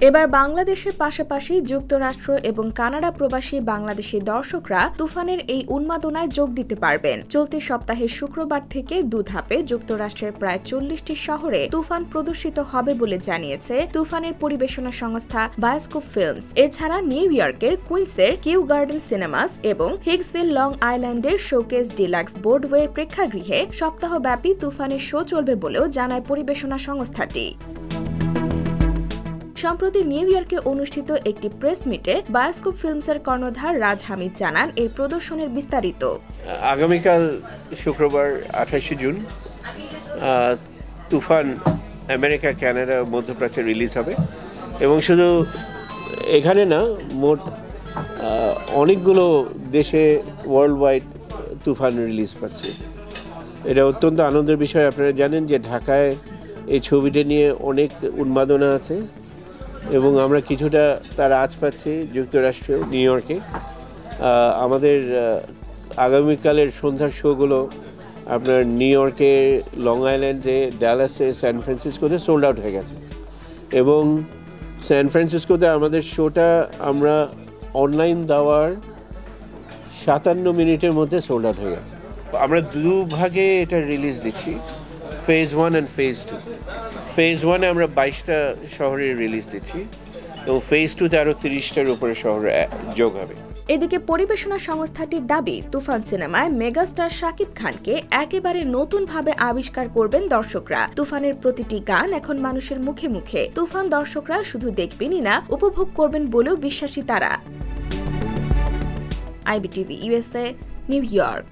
এবার বাংলাদেশের পাশাপাশি যুক্তরাষ্ট্র এবং কানাডা প্রবাসী বাংলাদেশি দর্শকরা তুফানের এই উন্মাদনায় যোগ দিতে পারবেন। চলতি সপ্তাহের শুক্রবার থেকে 2 ধাপে যুক্তরাষ্ট্রের প্রায় 40টি শহরে তুফান প্রদর্শিত হবে বলে জানিয়েছে তুফানের পরিবেশনা সংস্থা বায়োস্কোপ ফিল্মস। এছাড়া নিউ ইয়র্কের কুইন্সের কিউ গার্ডেন সিনেমাস এবং হিগসভিল লং আইল্যান্ডের শোকেস ডিলাক্স বোর্ডওয়ে প্রেক্ষাগৃহে সপ্তাহব্যাপী তুফানের শো চলবে বলেও জানায় পরিবেশনা সংস্থাটি। সম্প্রতি নিউ ইয়র্কে অনুষ্ঠিত একটি প্রেস মিটে বায়োস্কোপ ফিল্মসের কর্ণধার রাজ হামিদ জানান এর প্রদর্শনের বিস্তারিত। আগামীকাল শুক্রবার 28 জুন তুফান আমেরিকা, কানাডা, মধ্যপ্রাচ্যে রিলিজ হবে এবং শুধু এখানে না, মোট অনেকগুলো দেশে ওয়ার্ল্ড ওয়াইড তুফান রিলিজ পাচ্ছে। এটা অত্যন্ত আনন্দের বিষয়। আপনারা জানেন যে ঢাকায় এই ছবিটা নিয়ে অনেক উন্মাদনা আছে এবং আমরা কিছুটা তার আঁচ পাচ্ছি যুক্তরাষ্ট্র, নিউ ইয়র্কে। আমাদের আগামীকালের সন্ধ্যার শোগুলো আপনার নিউ ইয়র্কে, লং আইল্যান্ডে, ডালাসে, স্যান ফ্রান্সিসকোতে সোল্ড আউট হয়ে গেছে এবং স্যান ফ্রান্সিসকোতে আমাদের শোটা আমরা অনলাইন দেওয়ার 57 মিনিটের মধ্যে সোল্ড আউট হয়ে গেছে। আমরা 2 ভাগে এটা রিলিজ দিচ্ছি, ফেজ 1 অ্যান্ড ফেজ 2। ফেজ 1-এ আমরা 22টা শহরে রিলিজ দিচ্ছি এবং ফেজ 2-তে আরও 30টার উপরে শহরে যোগ হবে। এদিকে পরিবেশনা সংস্থাটির দাবি, তুফান সিনেমায় মেগাস্টার শাকিব খানকে একেবারে নতুনভাবে আবিষ্কার করবেন দর্শকরা। তুফানের প্রতিটি গান এখন মানুষের মুখে মুখে। তুফান দর্শকরা শুধু দেখবেনই না, উপভোগ করবেন বলেও বিশ্বাসী তারা। IBTV USA, new York.